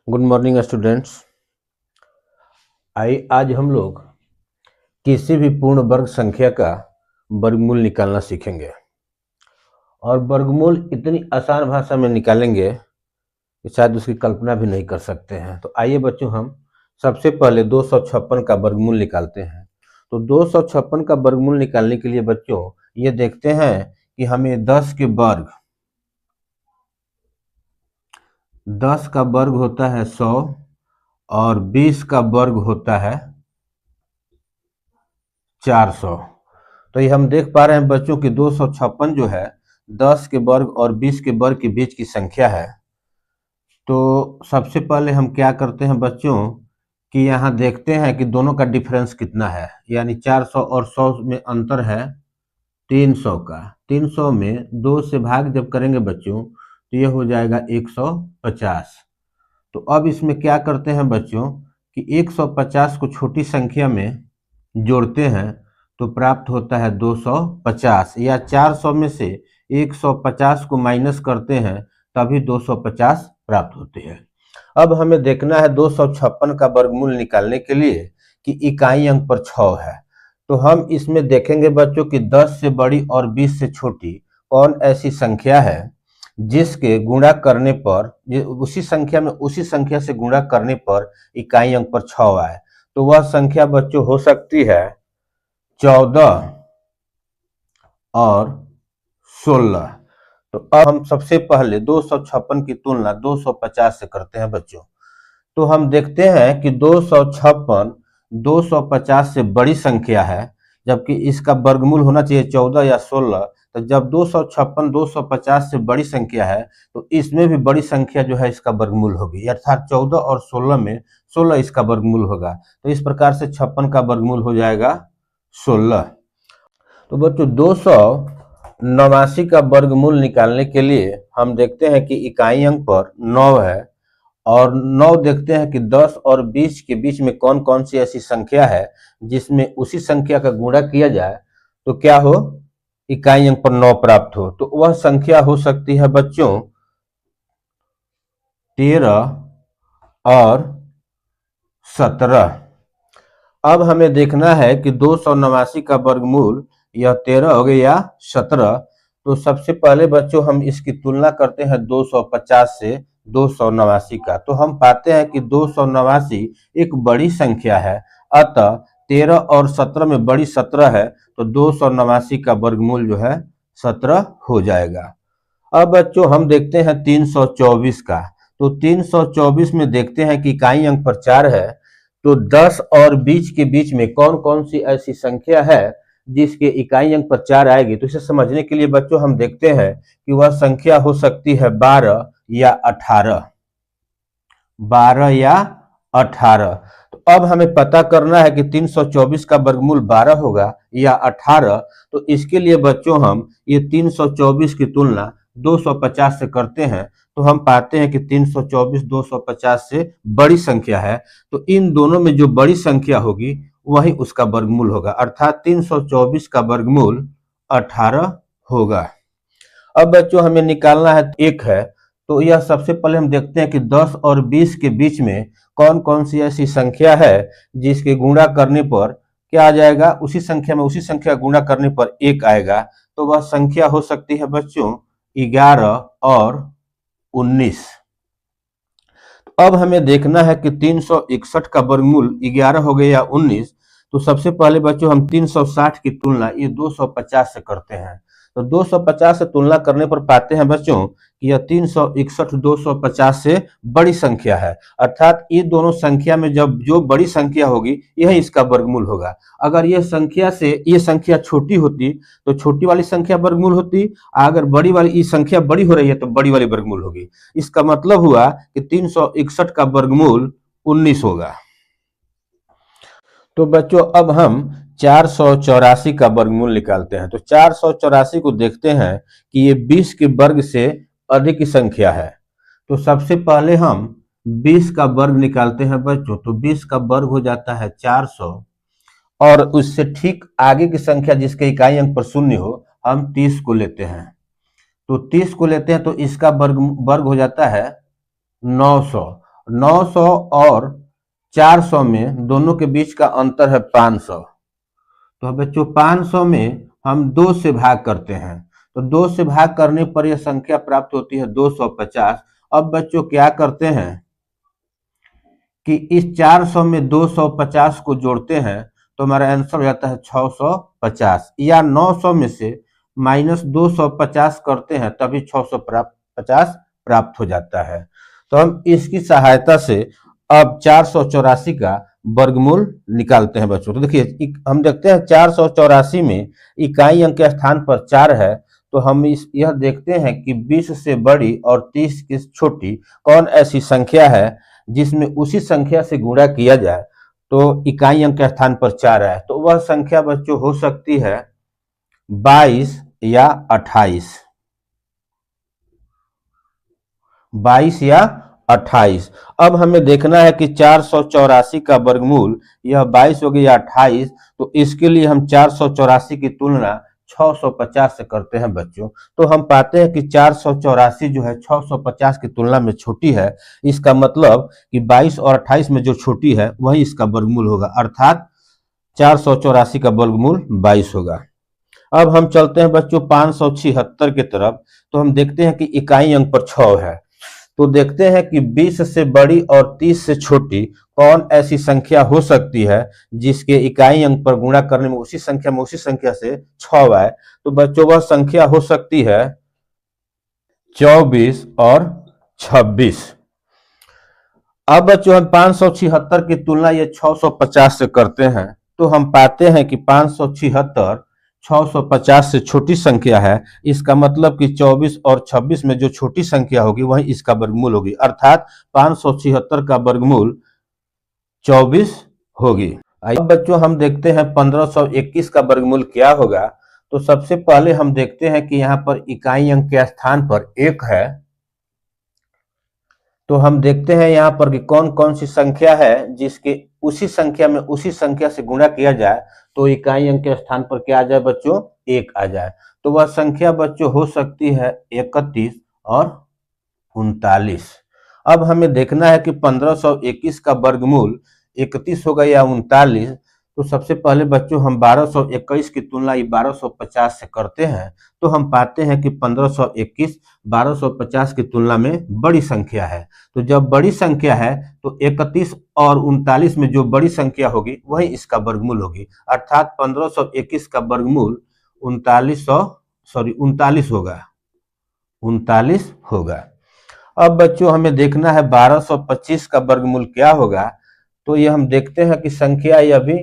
Good morning students. आज हम लोग किसी भी पूर्ण वर्ग संख्या का वर्गमूल निकालना सीखेंगे और वर्गमूल इतनी आसान भाषा में निकालेंगे कि शायद उसकी कल्पना भी नहीं कर सकते हैं। तो आइए बच्चों, हम सबसे पहले 256 का वर्गमूल निकालते हैं। तो 256 का वर्गमूल निकालने के लिए बच्चों ये देखते हैं कि हमें 10 का वर्ग होता है 100 और 20 का वर्ग होता है 400। तो ये हम देख पा रहे हैं बच्चों कि 256 जो है 10 के वर्ग और 20 के वर्ग के बीच की संख्या है। तो सबसे पहले हम क्या करते हैं बच्चों कि यहाँ देखते हैं कि दोनों का डिफरेंस कितना है, यानी 400 और 100 में अंतर है 300 का। 300 में 2 से भाग जब करेंगे बच्चों तो ये हो जाएगा 150। तो अब इसमें क्या करते हैं बच्चों कि 150 को छोटी संख्या में जोड़ते हैं तो प्राप्त होता है 250, या 400 में से 150 को माइनस करते हैं तभी 250 प्राप्त होते हैं। अब हमें देखना है 256 का वर्गमूल निकालने के लिए कि इकाई अंक पर 6 है। तो हम इसमें देखेंगे बच्चों कि 10 से बड़ी और 20 से छोटी कौन ऐसी संख्या है जिसके गुणा करने पर उसी संख्या से गुणा करने पर इकाई अंक पर 6 आए। तो वह संख्या बच्चों हो सकती है 14 और 16। तो अब हम सबसे पहले 256 की तुलना 250 से करते हैं बच्चों। तो हम देखते हैं कि 256 250 से बड़ी संख्या है, जबकि इसका वर्गमूल होना चाहिए 14 या 16। तो जब 256 250 से बड़ी संख्या है तो इसमें भी बड़ी संख्या जो है इसका वर्गमूल होगी, अर्थात 14 और 16 में 16 इसका वर्गमूल होगा। तो इस प्रकार से 56 का वर्गमूल हो जाएगा 16। तो बच्चों 289 का वर्गमूल निकालने के लिए हम देखते हैं कि इकाई अंक पर 9 है और 9 देखते हैं कि 10 और 20 के बीच में कौन कौन सी ऐसी संख्या है जिसमें उसी संख्या का गुणा किया जाए तो क्या हो, इकाई अंक पर 9 प्राप्त हो। तो वह संख्या हो सकती है बच्चों 13 और 17। अब हमें देखना है कि 289 का वर्गमूल यह 13 हो गया या 17। तो सबसे पहले बच्चों हम इसकी तुलना करते हैं 250 से 289 का। तो हम पाते हैं कि 289 एक बड़ी संख्या है, अतः 13 और 17 में बड़ी 17 है, तो 289 का वर्गमूल जो है 17 हो जाएगा। अब बच्चों हम देखते हैं 324 का। तो 324 में देखते हैं कि इकाई अंक पर 4 है। तो 10 और 20 के बीच में कौन कौन सी ऐसी संख्या है जिसके इकाई अंक पर 4 आएगी। तो इसे समझने के लिए बच्चों हम देखते हैं कि वह संख्या हो सकती है 12 या 18। 12 या 18। तो अब हमें पता करना है कि 324 का वर्गमूल 12 होगा या 18। तो इसके लिए बच्चों हम ये 324 की तुलना 250 से करते हैं तो हम पाते हैं कि 324 250 से बड़ी संख्या है। तो इन दोनों में जो बड़ी संख्या होगी वही उसका वर्गमूल होगा, अर्थात 324 का वर्गमूल 18 होगा। अब बच्चों हमें निकालना है एक है। तो यह सबसे पहले हम देखते हैं कि 10 और 20 के बीच में कौन कौन सी ऐसी संख्या है जिसके गुणा करने पर क्या आ जाएगा, उसी संख्या गुणा करने पर 1 आएगा। तो वह संख्या हो सकती है बच्चों 11 और 19। अब हमें देखना है कि 361 का वर्गमूल 11 हो गया या 19। तो सबसे पहले बच्चों हम 360 की तुलना ये 250 से करते हैं। तो 250 से तुलना करने पर पाते हैं बच्चों कि यह 361 250 से बड़ी संख्या है, अर्थात ये दोनों संख्या में जब जो बड़ी संख्या होगी यही इसका वर्गमूल होगा। अगर ये संख्या छोटी होती तो छोटी वाली संख्या वर्गमूल होती, अगर बड़ी वाली ये संख्या बड़ी हो रही है तो बड़ी वाली वर्गमूल होगी। इसका मतलब हुआ कि 361 का वर्गमूल 19 होगा। तो बच्चों अब हम 484 का वर्गमूल निकालते हैं। तो 484 को देखते हैं कि ये 20 के वर्ग से अधिक की संख्या है। तो सबसे पहले हम 20 का वर्ग निकालते हैं बच्चों। तो 20 का वर्ग हो जाता है 400 और उससे ठीक आगे की संख्या जिसके इकाई अंक पर 0 हो हम 30 को लेते हैं। तो 30 को लेते हैं तो इसका वर्ग हो जाता है 900 900 और 400 में दोनों के बीच का अंतर है 500। तो बच्चों 500 में हम 2 से भाग करते हैं, तो 2 से भाग करने पर यह संख्या प्राप्त होती है 250। अब बच्चों क्या करते हैं कि इस 400 में 250 को जोड़ते हैं तो हमारा आंसर हो जाता है 650, या 900 में से माइनस 250 करते हैं तभी 650 प्राप्त हो जाता है। तो हम इसकी सहायता से अब 484 का वर्गमूल निकालते हैं बच्चों। तो देखिए हम देखते हैं 484 में इकाई अंक के स्थान पर 4 है, तो हम यह देखते हैं कि 20 से बड़ी और 30 की छोटी कौन ऐसी संख्या है जिसमें उसी संख्या से गुणा किया जाए तो इकाई अंक के स्थान पर 4 है। तो वह संख्या बच्चों हो सकती है 22 या 28, 22 या 28। अब हमें देखना है कि 484 का वर्गमूल यह 22 हो गया 28, तो इसके लिए हम 484 की तुलना 650 से करते हैं बच्चों। तो हम पाते हैं कि 484 जो है 650 की तुलना में छोटी है। इसका मतलब कि 22 और 28 में जो छोटी है वही इसका वर्गमूल होगा, अर्थात 484 का वर्गमूल 22 होगा। अब हम चलते हैं बच्चों 576 की तरफ। तो हम देखते हैं कि इकाई अंक पर 6 है, तो देखते हैं कि 20 से बड़ी और 30 से छोटी कौन ऐसी संख्या हो सकती है जिसके इकाई अंक पर गुणा करने में उसी संख्या से 6 आए। तो बच्चों वह संख्या हो सकती है 24 और 26। अब बच्चों हम 576 की तुलना ये 650 से करते हैं, तो हम पाते हैं कि 576 650 से छोटी संख्या है। इसका मतलब कि 24 और 26 में जो छोटी संख्या होगी वही इसका वर्गमूल होगी, अर्थात 576 का वर्गमूल 24 होगी। अब बच्चों हम देखते हैं 1521 का वर्गमूल क्या होगा। तो सबसे पहले हम देखते हैं कि यहाँ पर इकाई अंक के स्थान पर 1 है, तो हम देखते हैं यहाँ पर कि कौन कौन सी संख्या है जिसके उसी संख्या में उसी संख्या से गुणा किया जाए तो इकाई अंक के स्थान पर क्या आ जाए बच्चों, 1 आ जाए। तो वह संख्या बच्चों हो सकती है 31 और 39। अब हमें देखना है कि 1521 का वर्गमूल 31 होगा या 39। तो सबसे पहले बच्चों हम 1221 की तुलना 1250 से करते हैं, तो हम पाते हैं कि 1521 1250 की तुलना में बड़ी संख्या है। तो जब बड़ी संख्या है तो 31 और 39 में जो बड़ी संख्या होगी वही इसका वर्गमूल होगी, अर्थात 1521 का वर्गमूल 39 होगा, 39 होगा। अब बच्चों हमें देखना है 1225 का वर्गमूल क्या होगा। तो ये हम देखते हैं कि संख्या ये अभी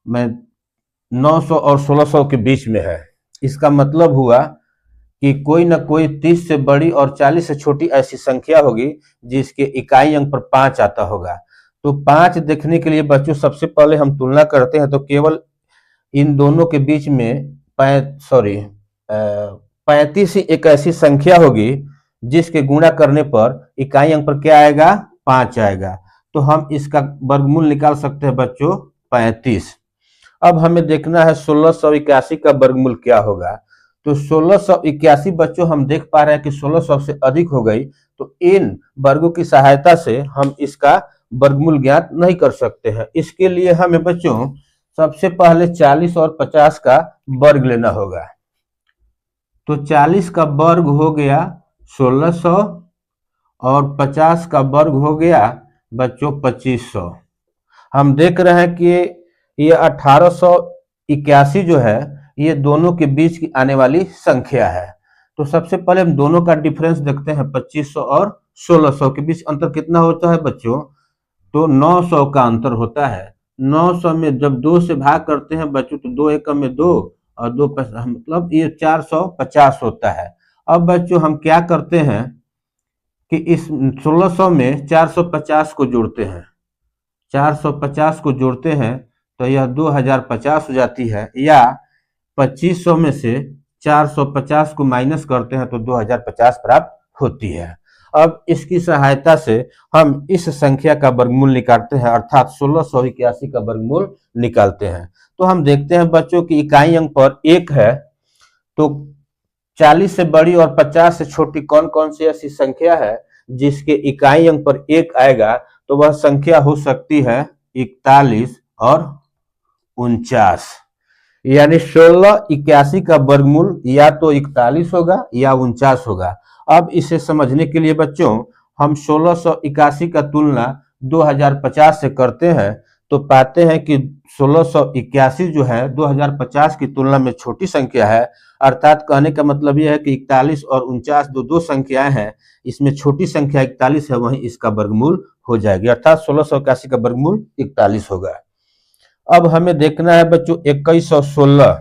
900 और 1600 के बीच में है। इसका मतलब हुआ कि कोई ना कोई 30 से बड़ी और 40 से छोटी ऐसी संख्या होगी जिसके इकाई अंक पर 5 आता होगा। तो 5 देखने के लिए बच्चों सबसे पहले हम तुलना करते हैं, तो केवल इन दोनों के बीच में 35 ही एक ऐसी संख्या होगी जिसके गुणा करने पर इकाई अंक पर क्या आएगा, 5 आएगा। तो हम इसका वर्गमूल निकाल सकते हैं बच्चों 35। अब हमें देखना है 1681 का वर्गमूल क्या होगा। तो 1681 बच्चों हम देख पा रहे हैं कि 1600 से अधिक हो गई, तो इन वर्गों की सहायता से हम इसका वर्गमूल ज्ञात नहीं कर सकते हैं। इसके लिए हमें बच्चों सबसे पहले 40 और 50 का वर्ग लेना होगा। तो 40 का वर्ग हो गया 1600 और 50 का वर्ग हो गया बच्चों 2500। हम देख रहे हैं कि ये 1881 जो है ये दोनों के बीच की आने वाली संख्या है। तो सबसे पहले हम दोनों का डिफरेंस देखते हैं, 2500 और 1600 के बीच अंतर कितना होता है बच्चों, तो 900 का अंतर होता है। 900 में जब 2 से भाग करते हैं बच्चों तो 2 एकम में 2 और 2 मतलब ये 450 होता है। अब बच्चों हम क्या करते हैं कि इस 1600 में 450 को जोड़ते हैं, 450 को जोड़ते हैं तो यह 2050 हो जाती है, या 2500 में से 450 को माइनस करते हैं तो 2050 प्राप्त होती है। अब इसकी सहायता से हम इस संख्या का वर्गमूल निकालते हैं, अर्थात 1681 का वर्गमूल निकालते हैं। तो हम देखते हैं बच्चों की इकाई अंक पर 1 है, तो 40 से बड़ी और 50 से छोटी कौन कौन सी ऐसी संख्या है जिसके इकाई अंक पर 1 आएगा, तो वह संख्या हो सकती है 41 और 49। यानी 1681 का वर्गमूल या तो 41 होगा या 49 होगा। अब इसे समझने के लिए बच्चों हम 1681 का तुलना 2050 से करते हैं, तो पाते हैं कि 1681 जो है 2050 की तुलना में छोटी संख्या है। अर्थात कहने का मतलब यह है कि 41 और 49 दो संख्याएं हैं, इसमें छोटी संख्या 41 है, वहीं इसका वर्गमूल हो जाएगी, अर्थात 1681 का वर्गमूल 41 होगा। अब हमें देखना है बच्चों 2116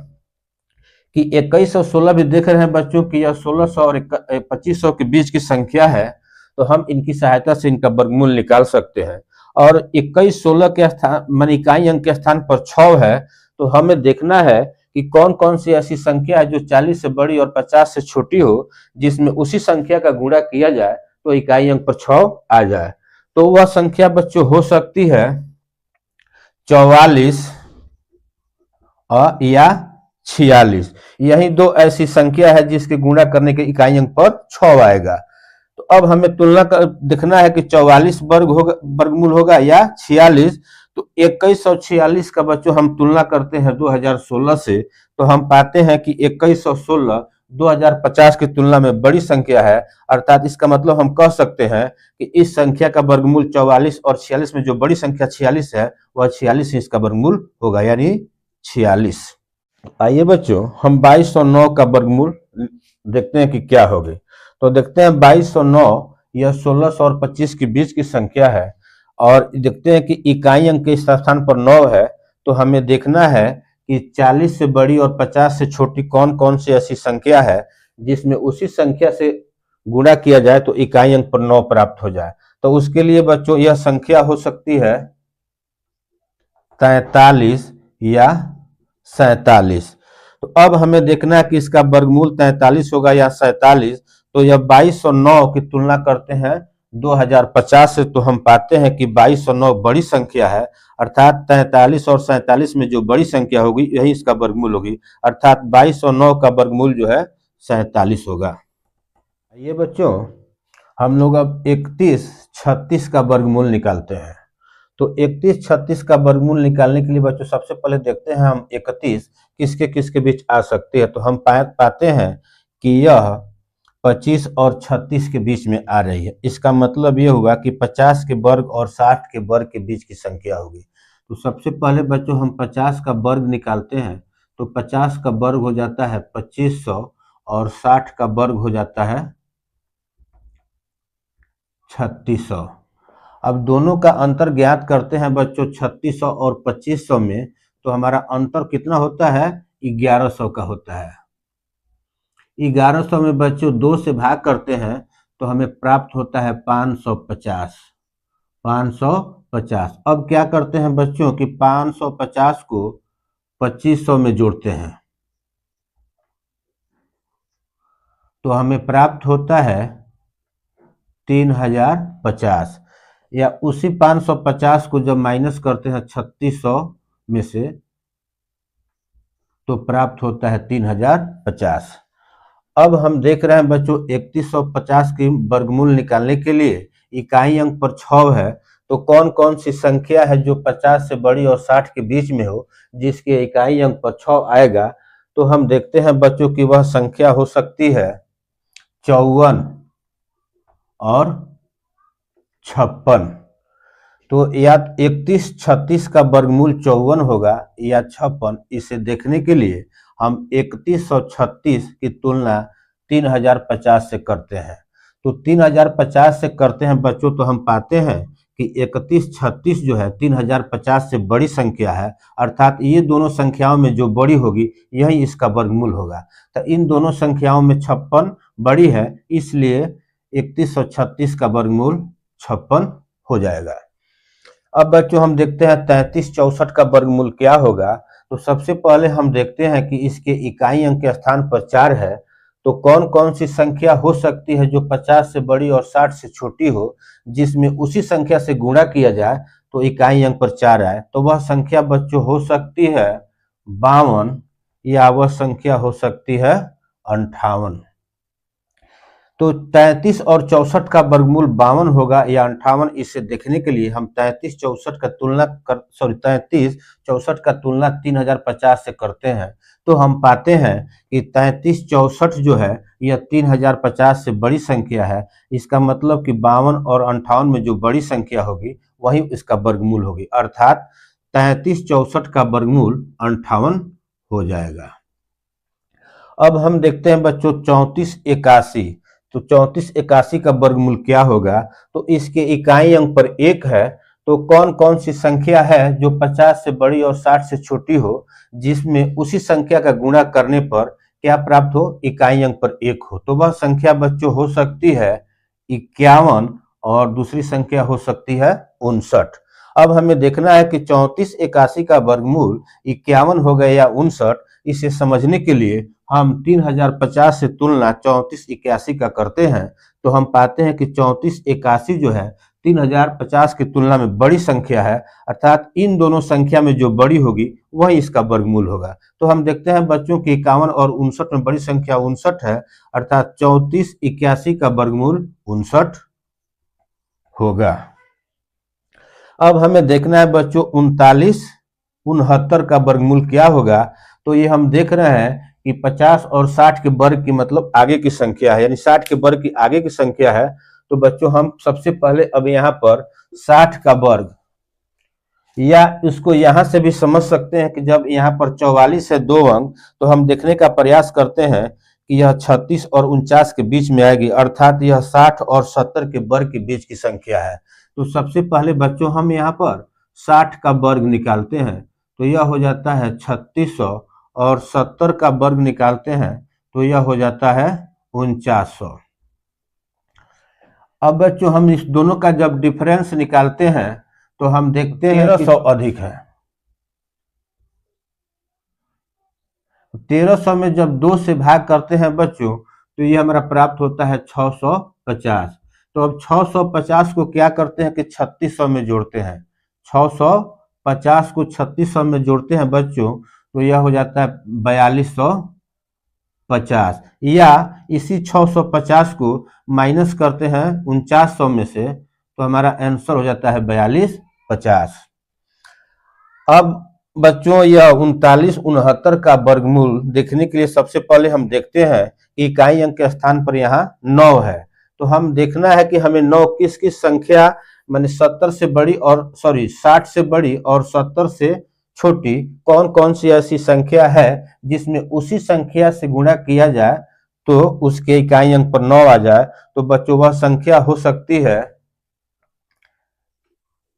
कि 2116 भी देख रहे हैं बच्चों कि यह 1600 और 2500 के बीच की संख्या है, तो हम इनकी सहायता से इनका वर्गमूल निकाल सकते हैं। और 2116 के स्थान मान इकाई अंक के स्थान पर 6 है, तो हमें देखना है कि कौन कौन सी ऐसी संख्या है जो 40 से बड़ी और 50 से छोटी हो, जिसमें उसी संख्या का गुणा किया जाए तो इकाई अंक पर 6 आ जाए। तो वह संख्या बच्चों हो सकती है 44 और या 46। यही दो ऐसी संख्या है जिसके गुणा करने के इकाई अंक पर 6 आएगा। तो अब हमें तुलना कर देखना है कि 44 वर्गमूल होगा या 46। तो 2146 का बच्चों हम तुलना करते हैं 2016 से, तो हम पाते हैं कि 2116 2050 की तुलना में बड़ी संख्या है। अर्थात इसका मतलब हम कह सकते हैं कि इस संख्या का वर्गमूल 44 और 46 में जो बड़ी संख्या 46 है, वह 46 ही इसका वर्गमूल होगा, यानी 46। आइए बच्चों हम 2209 का वर्गमूल देखते हैं कि क्या होगी। तो देखते हैं 2209 यह 1600 और 25 के बीच की संख्या है, और देखते हैं कि इकाई अंक के स्थान पर 9 है। तो हमें देखना है कि 40 से बड़ी और 50 से छोटी कौन कौन सी ऐसी संख्या है जिसमें उसी संख्या से गुणा किया जाए तो इकाई अंक पर 9 प्राप्त हो जाए। तो उसके लिए बच्चों यह संख्या हो सकती है 43 या 47। तो अब हमें देखना है कि इसका वर्गमूल 43 होगा या 47। तो यह 2209 की तुलना करते हैं 2050 से, तो हम पाते हैं कि 2209 बड़ी संख्या है। अर्थात 43 और 47 में जो बड़ी संख्या होगी यही इसका वर्गमूल होगी, अर्थात 2209 का वर्गमूल जो है 47 होगा। ये बच्चों हम लोग अब 3136 का वर्गमूल निकालते हैं। तो 3136 का वर्गमूल निकालने के लिए बच्चों सबसे पहले देखते हैं हम 31 किसके किसके बीच आ सकती है। तो हम पाते हैं कि यह 25 और 36 के बीच में आ रही है। इसका मतलब यह हुआ कि 50 के वर्ग और 60 के वर्ग के बीच की संख्या होगी। तो सबसे पहले बच्चों हम 50 का वर्ग निकालते हैं। तो 50 का वर्ग हो जाता है 2500 और 60 का वर्ग हो जाता है 3600। अब दोनों का अंतर ज्ञात करते हैं बच्चों 3600 और 2500 में। तो हमारा अंतर कितना होता है? 1100 का होता है। 1100 में बच्चों 2 से भाग करते हैं तो हमें प्राप्त होता है 550। 550। अब क्या करते हैं बच्चों कि 550 को 2500 में जोड़ते हैं तो हमें प्राप्त होता है 3050। या उसी 550 को जब माइनस करते हैं 3600 में से तो प्राप्त होता है 3050। अब हम देख रहे हैं बच्चों 3150 की वर्गमूल निकालने के लिए इकाई अंक पर 6 है। तो कौन कौन सी संख्या है जो 50 से बड़ी और 60 के बीच में हो जिसके इकाई अंक पर 6 आएगा। तो हम देखते हैं बच्चों की वह संख्या हो सकती है 54 और 56। तो या 3136 का वर्गमूल 54 होगा या 56। इसे देखने के लिए हम 31 और 36 की तुलना 3050 से करते हैं। तो 3050 से करते हैं बच्चों तो हम पाते हैं कि 3136 जो है 3050 से बड़ी संख्या है। अर्थात ये दोनों संख्याओं में जो बड़ी होगी यही इसका वर्गमूल होगा। तो इन दोनों संख्याओं में 56 बड़ी है, इसलिए 3136 का वर्गमूल 56 हो जाएगा। अब बच्चों हम देखते हैं 3364 का वर्गमूल क्या होगा। तो सबसे पहले हम देखते हैं कि इसके इकाई अंक के स्थान पर 4 है। तो कौन कौन सी संख्या हो सकती है जो 50 से बड़ी और 60 से छोटी हो जिसमें उसी संख्या से गुणा किया जाए तो इकाई अंक पर 4 आए। तो वह संख्या बच्चों हो सकती है 52 या वह संख्या हो सकती है 58। तो 33 और 64 का वर्गमूल 52 होगा या 58। इसे देखने के लिए हम 33 64 का तुलना 3050 से करते हैं, तो हम पाते हैं कि 33 64 जो है यह 3050 से बड़ी संख्या है। इसका मतलब कि 52 और 58 में जो बड़ी संख्या होगी वही इसका वर्गमूल होगी, अर्थात 33 64 का वर्गमूल 58 हो जाएगा। अब हम देखते हैं बच्चों 34 81। तो 34 81 का वर्गमूल क्या होगा? तो इसके इकाई अंक पर 1 है, तो कौन कौन सी संख्या है जो 50 से बड़ी और 60 से छोटी हो, जिसमें उसी संख्या का गुणा करने पर क्या प्राप्त हो? इकाई अंक पर 1 हो। तो वह संख्या बच्चों हो सकती है 51 और दूसरी संख्या हो सकती है 59। अब हमें देखना है कि 34 81 का वर्गमूल 51 हो गया या 59। इसे समझने के लिए हम 3050 से तुलना 34 81 का करते हैं, तो हम पाते हैं कि 34 81 जो है 3050 की तुलना में बड़ी संख्या है, अर्थात इन दोनों संख्या में जो बड़ी होगी वही इसका वर्गमूल होगा। तो हम देखते हैं बच्चों की 51 और 59 में बड़ी संख्या 59 है, अर्थात 34 81 का वर्गमूल 59 होगा। अब हमें देखना है बच्चों 39 69 का वर्गमूल क्या होगा? तो ये हम देख रहे हैं कि 50 और 60 के वर्ग की मतलब आगे की संख्या है, यानी 60 के वर्ग की आगे की संख्या है। तो बच्चों हम सबसे पहले अब यहाँ पर 60 का वर्ग, या इसको यहाँ से भी समझ सकते हैं कि जब यहाँ पर 44 है 2 अंक, तो हम देखने का प्रयास करते हैं कि यह 36 और 49 के बीच में आएगी, अर्थात यह 60 और 70 के वर्ग के बीच की संख्या है। तो सबसे पहले बच्चों हम यहाँ पर 60 का वर्ग निकालते हैं, तो यह हो जाता है 3600, और 70 का वर्ग निकालते हैं तो यह हो जाता है 4900। अब बच्चों हम इस दोनों का जब डिफरेंस निकालते हैं तो हम देखते हैं 1300 अधिक है। 1300 में जब 2 से भाग करते हैं बच्चों तो ये हमारा प्राप्त होता है 650। तो अब 650 को क्या करते हैं कि 3600 में जोड़ते हैं, 650 को 3600 में जोड़ते हैं बच्चों, तो यह हो जाता है 4250, या इसी 650 को माइनस करते हैं 4900 में से, तो हमारा आंसर हो जाता है 4250। अब बच्चों यह 39 69 का वर्गमूल देखने के लिए सबसे पहले हम देखते हैं कि इकाई अंक के स्थान पर यहाँ 9 है। तो हम देखना है कि हमें 9 किस किस संख्या माने 70 से बड़ी और 60 से बड़ी और 70 से छोटी कौन कौन सी ऐसी संख्या है जिसमें उसी संख्या से गुणा किया जाए तो उसके इकाई अंक पर 9 आ जाए। तो बच्चों वह संख्या हो सकती है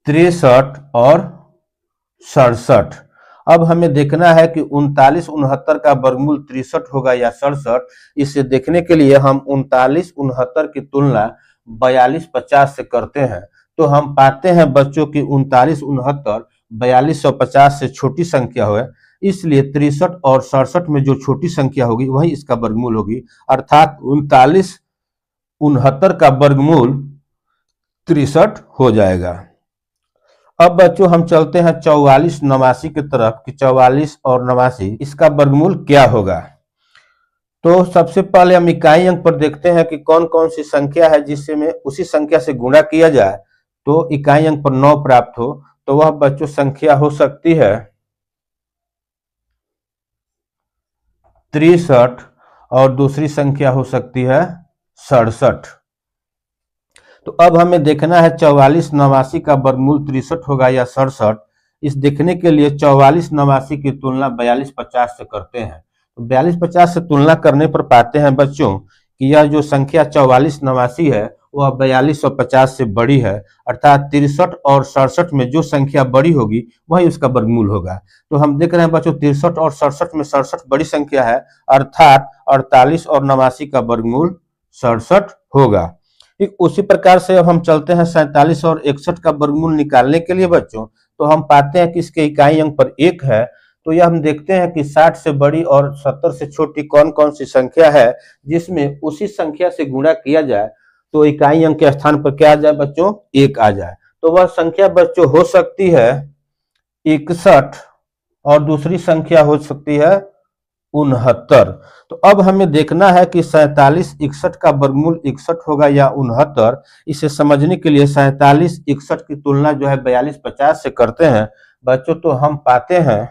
63 और 67। अब हमें देखना है कि 39 69 का वर्गमूल 63 होगा या 67। इसे देखने के लिए हम 39 69 की तुलना 42 50 से करते हैं, तो हम पाते हैं बच्चों की 39 69 4250 से छोटी संख्या है, इसलिए 63 और 67 में जो छोटी संख्या होगी वही इसका वर्गमूल होगी, अर्थात 39 69 का वर्गमूल 63 हो जाएगा। अब बच्चों हम चलते हैं 44 89 की तरफ कि 44 और 89 इसका वर्गमूल क्या होगा। तो सबसे पहले हम इकाई अंक पर देखते हैं कि कौन कौन सी संख्या है जिससे में उसी संख्या से गुणा किया जाए तो इकाई अंक पर 9 प्राप्त हो। तो वह बच्चों संख्या हो सकती है 63 और दूसरी संख्या हो सकती है 67। तो अब हमें देखना है 44 89 का वर्गमूल 63 होगा या 67। इस देखने के लिए 44 89 की तुलना 42 50 से करते हैं, तो 42 50 से तुलना करने पर पाते हैं बच्चों कि यह जो संख्या 44 89 है वह 42 और 50 से बड़ी है, अर्थात 63 और 67 में जो संख्या बड़ी होगी वही उसका वर्गमूल होगा। तो हम देख रहे हैं बच्चों 63 और 67 में 67 बड़ी संख्या है, अर्थात 48 और 89 का वर्गमूल 67 होगा। ठीक उसी प्रकार से अब हम चलते हैं 47 और 61 का वर्गमूल निकालने के लिए बच्चों, तो हम पाते हैं कि इसके इकाई अंक पर 1 है। तो यह हम देखते हैं कि 60 से बड़ी और 70 से छोटी कौन कौन सी संख्या है जिसमें उसी संख्या से गुणा किया जाए तो इकाई अंक के स्थान पर क्या आ जाए बच्चों 1 आ जाए। तो वह संख्या बच्चों हो सकती है 61 और दूसरी संख्या हो सकती है 69। तो अब हमें देखना है कि 47 61 का वर्गमूल 61 होगा या 69। इसे समझने के लिए 47 61 की तुलना जो है 42 50 से करते हैं बच्चों, तो हम पाते हैं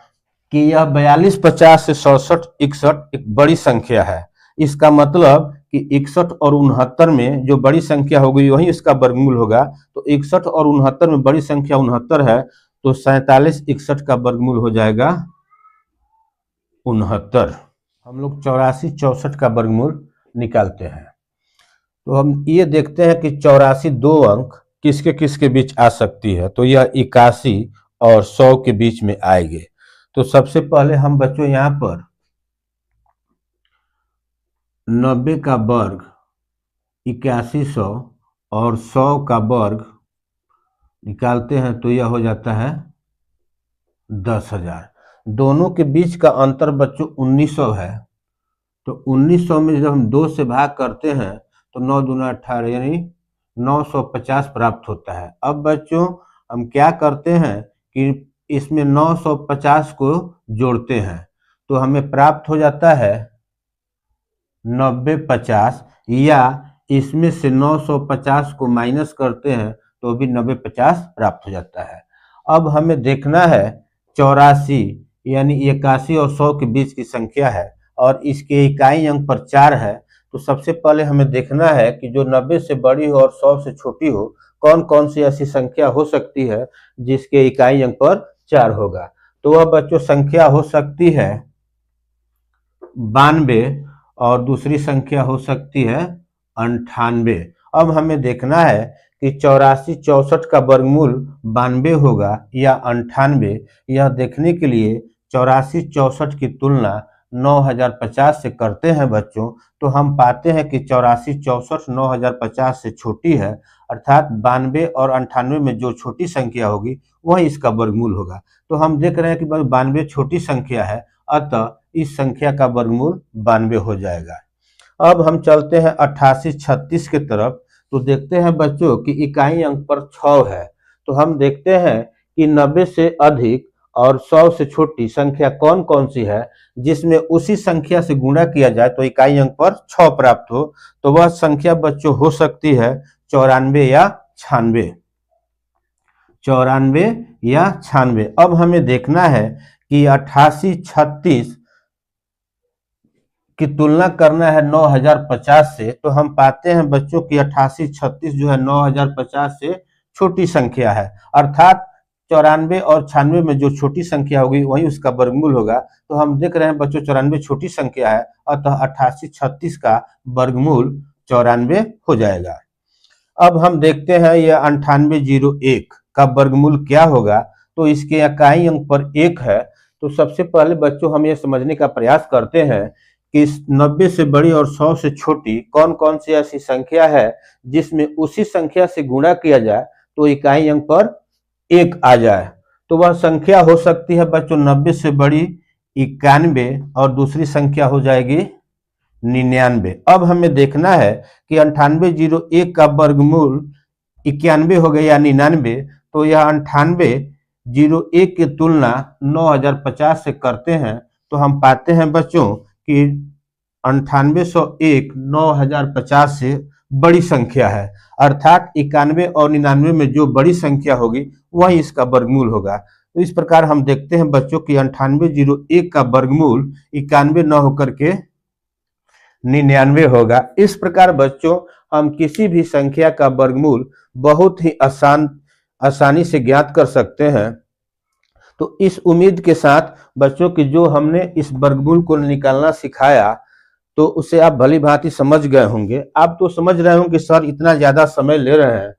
कि यह 42 50 से 67 61 एक बड़ी संख्या है। इसका मतलब कि 61 और 69 में जो बड़ी संख्या होगी वही इसका वर्गमूल होगा। तो 61 और 69 में बड़ी संख्या 69 है, तो 47 61 का वर्गमूल हो जाएगा 69। हम लोग 84 64 का वर्गमूल निकालते हैं। तो हम ये देखते हैं कि 84 दो अंक किसके किसके बीच आ सकती है, तो यह 81 और 100 के बीच में आएंगे। तो सबसे पहले हम बच्चों यहाँ पर 90 का वर्ग 8100 और 100 का वर्ग निकालते हैं, तो यह हो जाता है 10,000। दोनों के बीच का अंतर बच्चों 1900 है। तो 1900 में जब हम 2 से भाग करते हैं तो 9 दूना 18 यानी 950 प्राप्त होता है। अब बच्चों हम क्या करते हैं कि इसमें 950 को जोड़ते हैं, तो हमें प्राप्त हो जाता है 90 50, या इसमें से 950 को माइनस करते हैं तो भी 90 50 प्राप्त हो जाता है। अब हमें देखना है 84 यानी 81 और 100 के बीच की संख्या है और इसके इकाई अंक पर 4 है। तो सबसे पहले हमें देखना है कि जो 90 से बड़ी हो और 100 से छोटी हो, कौन कौन सी ऐसी संख्या हो सकती है जिसके इकाई अंक पर 4 होगा। तो वह बच्चों संख्या हो सकती है 92 और दूसरी संख्या हो सकती है 98। अब हमें देखना है कि 84 64 का वर्गमूल 92 होगा या 98। यह देखने के लिए 84 64 की तुलना 9050 से करते हैं बच्चों, तो हम पाते हैं कि 84 64 9050 से छोटी है, अर्थात 92 और 98 में जो छोटी संख्या होगी वही इसका वर्गमूल होगा। तो हम देख रहे हैं कि 92 छोटी संख्या है, अतः इस संख्या का वर्गमूल 92 हो जाएगा। अब हम चलते हैं 88 36 की तरफ, तो देखते हैं बच्चों कि इकाई अंक पर 6 है। तो हम देखते हैं कि 90 से अधिक और 100 से छोटी संख्या कौन कौन सी है जिसमें उसी संख्या से गुणा किया जाए तो इकाई अंक पर 6 प्राप्त हो। तो वह संख्या बच्चों हो सकती है 94 या 96। 94 या 96। अब हमें देखना है कि 88 36 की तुलना करना है 9050 से, तो हम पाते हैं बच्चों की 88 36 जो है 9050 से छोटी संख्या है, अर्थात 94 और 96 में जो छोटी संख्या होगी वही उसका वर्गमूल होगा। तो हम देख रहे हैं बच्चों 94 छोटी संख्या है, अतः 88 36 का वर्गमूल 94 हो जाएगा। अब हम देखते हैं यह 9801 का वर्गमूल क्या होगा। तो इसके इकाई अंक पर 1 है। तो सबसे पहले बच्चों हम यह समझने का प्रयास करते हैं कि 90 से बड़ी और 100 से छोटी कौन कौन सी ऐसी संख्या है जिसमें उसी संख्या से गुणा किया जाए तो इकाई अंक पर 1 आ जाए। तो वह संख्या हो सकती है बच्चों 90 से बड़ी 91 और दूसरी संख्या हो जाएगी 99। अब हमें देखना है कि 9801 का वर्गमूल 91 हो गया या 99। तो यह 9801 की तुलना 9050 से करते हैं, तो हम पाते हैं बच्चों कि 9801 9050 से बड़ी संख्या है, अर्थात 91 और 99 में जो बड़ी संख्या होगी वही इसका वर्गमूल होगा। तो इस प्रकार हम देखते हैं बच्चों कि 9801 का वर्गमूल 91 न होकर के 99 होगा। इस प्रकार बच्चों हम किसी भी संख्या का वर्गमूल बहुत ही आसानी से ज्ञात कर सकते हैं। तो इस उम्मीद के साथ बच्चों की जो हमने इस वर्गमूल को निकालना सिखाया तो उसे आप भली भांति समझ गए होंगे। आप तो समझ रहे होंगे कि सर इतना ज्यादा समय ले रहे हैं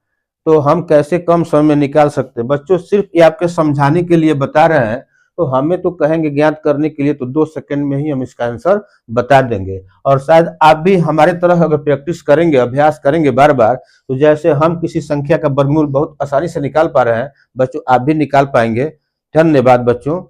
तो हम कैसे कम समय में निकाल सकते हैं। बच्चों सिर्फ ये आपके समझाने के लिए बता रहे हैं, तो हमें तो कहेंगे ज्ञात करने के लिए तो 2 सेकंड में ही हम इसका आंसर बता देंगे। और शायद आप भी हमारे तरह अगर प्रैक्टिस करेंगे, अभ्यास करेंगे बार बार, तो जैसे हम किसी संख्या का वर्गमूल बहुत आसानी से निकाल पा रहे हैं बच्चों, आप भी निकाल पाएंगे। धन्यवाद बच्चों।